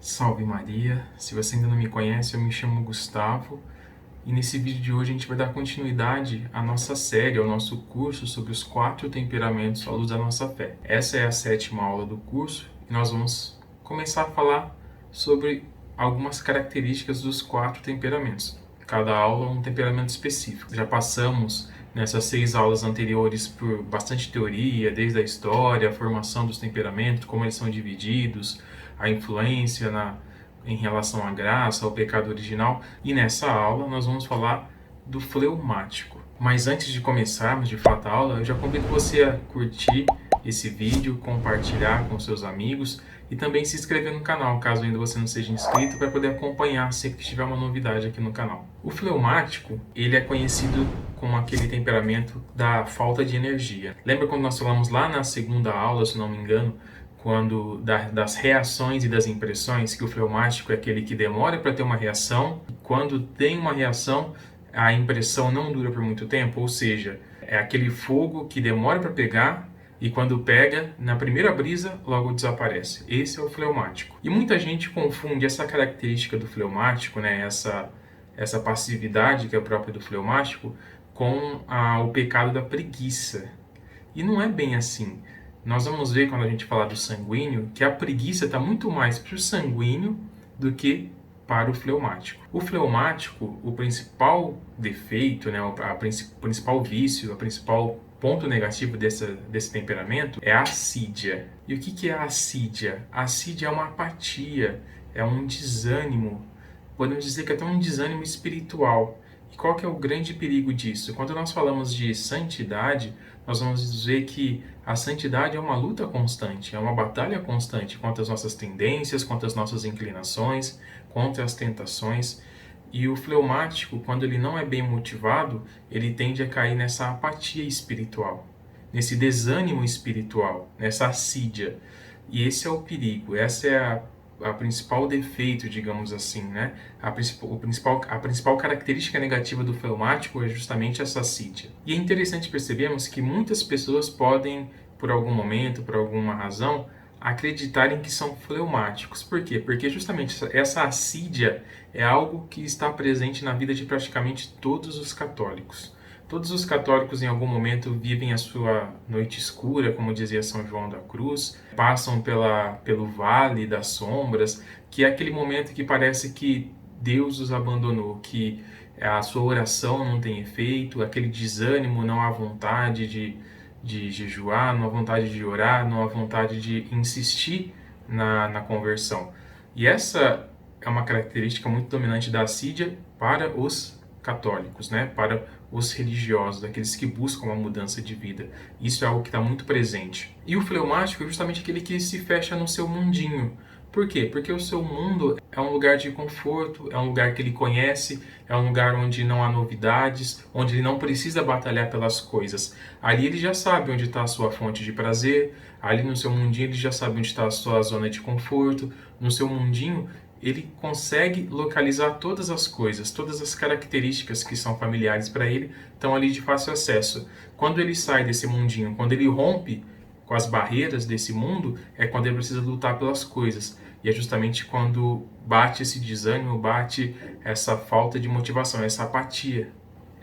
Salve Maria! Se você ainda não me conhece, eu me chamo Gustavo e nesse vídeo de hoje a gente vai dar continuidade à nossa série, ao nosso curso sobre os 4 temperamentos à luz da nossa fé. Essa é a 7ª aula do curso e nós vamos começar a falar sobre algumas características dos 4 temperamentos. Cada aula é um temperamento específico. Já passamos nessas 6 aulas anteriores por bastante teoria, desde a história, a formação dos temperamentos, como eles são divididos, a influência em relação à graça, ao pecado original. E nessa aula nós vamos falar do fleumático. Mas antes de começarmos de fato a aula, eu já convido você a curtir esse vídeo, compartilhar com seus amigos e também se inscrever no canal, caso ainda você não seja inscrito, para poder acompanhar sempre que tiver uma novidade aqui no canal. O fleumático, ele é conhecido como aquele temperamento da falta de energia. Lembra quando nós falamos lá na 2ª aula, se não me engano, das reações e das impressões, que o fleumático é aquele que demora para ter uma reação, quando tem uma reação, a impressão não dura por muito tempo, ou seja, é aquele fogo que demora para pegar e quando pega, na primeira brisa, logo desaparece. Esse é o fleumático. E muita gente confunde essa característica do fleumático, né, essa passividade que é própria do fleumático, com o pecado da preguiça. E não é bem assim. Nós vamos ver quando a gente falar do sanguíneo que a preguiça está muito mais para o sanguíneo do que para o fleumático. O fleumático, o principal defeito, né, o principal vício, o principal ponto negativo desse temperamento é a assídia. E o que é a assídia? A assídia é uma apatia, é um desânimo, podemos dizer que é até um desânimo espiritual. E qual que é o grande perigo disso? Quando nós falamos de santidade, nós vamos dizer que a santidade é uma luta constante, é uma batalha constante contra as nossas tendências, contra as nossas inclinações, contra as tentações. E o fleumático, quando ele não é bem motivado, ele tende a cair nessa apatia espiritual, nesse desânimo espiritual, nessa assídia. E esse é o perigo, essa é a principal defeito, digamos assim, né? A principal característica negativa do fleumático é justamente essa assídia. E é interessante percebermos que muitas pessoas podem, por algum momento, por alguma razão, acreditarem que são fleumáticos. Por quê? Porque justamente essa assídia é algo que está presente na vida de praticamente todos os católicos. Todos os católicos em algum momento vivem a sua noite escura, como dizia São João da Cruz, passam pelo vale das sombras, que é aquele momento que parece que Deus os abandonou, que a sua oração não tem efeito, aquele desânimo, não há vontade de jejuar, não há vontade de orar, não há vontade de insistir na conversão. E essa é uma característica muito dominante da assídia para os católicos, né? Para os religiosos, aqueles que buscam uma mudança de vida. Isso é algo que está muito presente. E o fleumático é justamente aquele que se fecha no seu mundinho. Por quê? Porque o seu mundo é um lugar de conforto, é um lugar que ele conhece, é um lugar onde não há novidades, onde ele não precisa batalhar pelas coisas. Ali ele já sabe onde está a sua fonte de prazer, ali no seu mundinho ele já sabe onde está a sua zona de conforto, no seu mundinho ele consegue localizar todas as coisas, todas as características que são familiares para ele, estão ali de fácil acesso. Quando ele sai desse mundinho, quando ele rompe com as barreiras desse mundo, é quando ele precisa lutar pelas coisas. E é justamente quando bate esse desânimo, bate essa falta de motivação, essa apatia.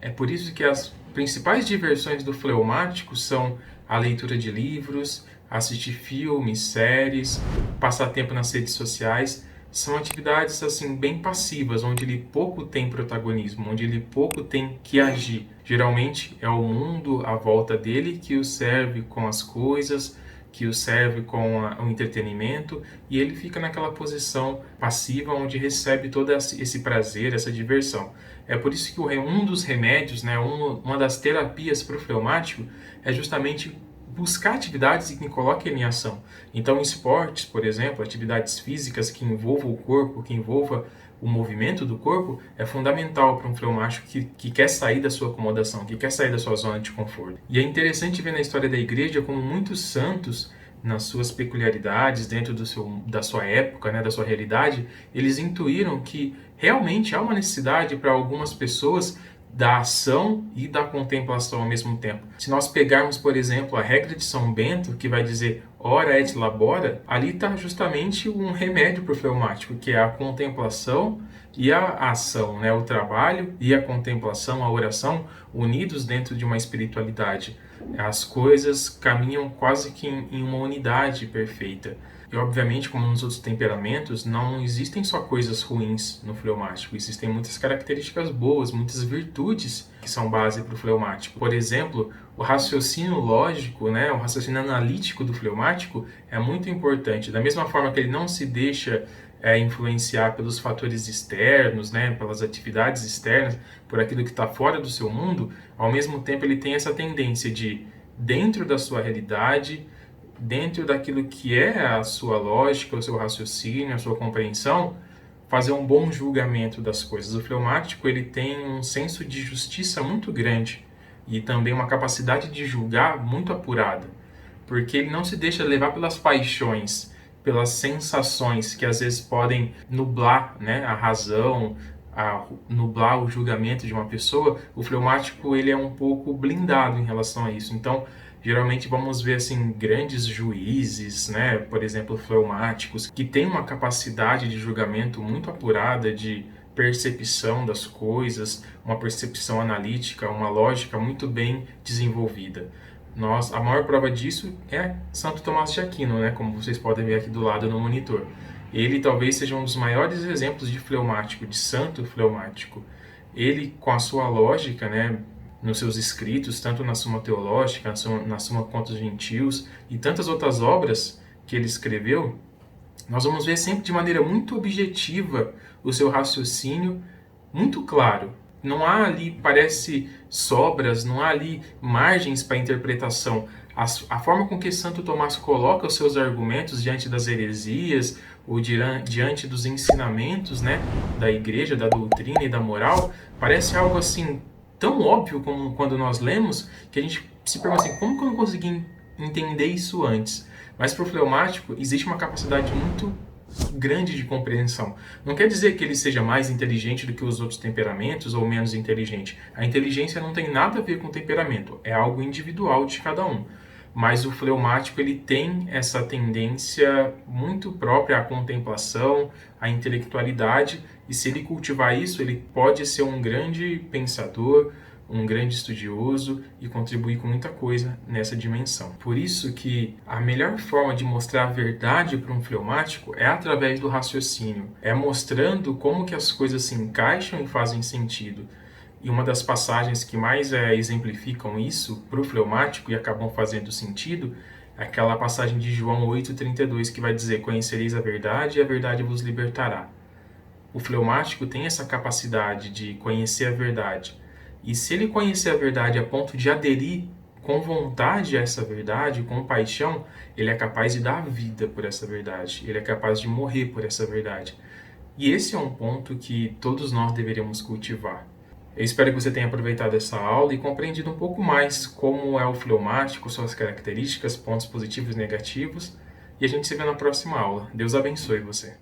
É por isso que as principais diversões do fleumático são a leitura de livros, assistir filmes, séries, passar tempo nas redes sociais. São atividades assim bem passivas, onde ele pouco tem protagonismo, onde ele pouco tem que agir. Geralmente é o mundo à volta dele que o serve com as coisas, que o serve com o entretenimento, e ele fica naquela posição passiva onde recebe todo esse prazer, essa diversão. É por isso que um dos remédios, né, uma das terapias para o fleumático é justamente buscar atividades que coloquem ele em ação. Então, esportes, por exemplo, atividades físicas que envolvam o corpo, que envolvam o movimento do corpo, é fundamental para um fleumático que quer sair da sua acomodação, que quer sair da sua zona de conforto. E é interessante ver na história da igreja como muitos santos, nas suas peculiaridades, dentro da sua época, né, da sua realidade, eles intuíram que realmente há uma necessidade para algumas pessoas da ação e da contemplação ao mesmo tempo. Se nós pegarmos, por exemplo, a regra de São Bento, que vai dizer ora et labora, ali está justamente um remédio para o fleumático, que é a contemplação e a ação, né? O trabalho e a contemplação, a oração, unidos dentro de uma espiritualidade. As coisas caminham quase que em uma unidade perfeita. E, obviamente, como nos outros temperamentos, não existem só coisas ruins no fleumático. Existem muitas características boas, muitas virtudes que são base para o fleumático. Por exemplo, o raciocínio lógico, né, o raciocínio analítico do fleumático é muito importante. Da mesma forma que ele não se deixa influenciar pelos fatores externos, né, pelas atividades externas, por aquilo que está fora do seu mundo, ao mesmo tempo ele tem essa tendência de, dentro da sua realidade, dentro daquilo que é a sua lógica, o seu raciocínio, a sua compreensão, fazer um bom julgamento das coisas. O fleumático ele tem um senso de justiça muito grande e também uma capacidade de julgar muito apurada, porque ele não se deixa levar pelas paixões, pelas sensações que às vezes podem nublar, né, a razão, nublar o julgamento de uma pessoa. O fleumático ele é um pouco blindado em relação a isso. Então, geralmente vamos ver assim grandes juízes, né, por exemplo, fleumáticos, que têm uma capacidade de julgamento muito apurada, de percepção das coisas, uma percepção analítica, uma lógica muito bem desenvolvida. A maior prova disso é Santo Tomás de Aquino, né, como vocês podem ver aqui do lado no monitor. Ele talvez seja um dos maiores exemplos de fleumático, de santo fleumático. Ele, com a sua lógica, né, nos seus escritos, tanto na Suma Teológica, na Suma contra os Gentios e tantas outras obras que ele escreveu, nós vamos ver sempre de maneira muito objetiva o seu raciocínio, muito claro. Não há ali, parece, sobras, não há ali margens para interpretação. A forma com que Santo Tomás coloca os seus argumentos diante das heresias ou diante dos ensinamentos, né, da igreja, da doutrina e da moral, parece algo assim tão óbvio como quando nós lemos, que a gente se pergunta assim, como que eu não consegui entender isso antes? Mas para o fleumático existe uma capacidade muito grande de compreensão. Não quer dizer que ele seja mais inteligente do que os outros temperamentos ou menos inteligente. A inteligência não tem nada a ver com temperamento, é algo individual de cada um. Mas o fleumático ele tem essa tendência muito própria à contemplação, à intelectualidade, e se ele cultivar isso, ele pode ser um grande pensador, um grande estudioso e contribuir com muita coisa nessa dimensão. Por isso que a melhor forma de mostrar a verdade para um fleumático é através do raciocínio, é mostrando como que as coisas se encaixam e fazem sentido. E uma das passagens que mais exemplificam isso para o fleumático e acabam fazendo sentido é aquela passagem de João 8,32 que vai dizer: conhecereis a verdade e a verdade vos libertará. O fleumático tem essa capacidade de conhecer a verdade. E se ele conhecer a verdade a ponto de aderir com vontade a essa verdade, com paixão, ele é capaz de dar a vida por essa verdade. Ele é capaz de morrer por essa verdade. E esse é um ponto que todos nós deveríamos cultivar. Eu espero que você tenha aproveitado essa aula e compreendido um pouco mais como é o fleumático, suas características, pontos positivos e negativos. E a gente se vê na próxima aula. Deus abençoe você.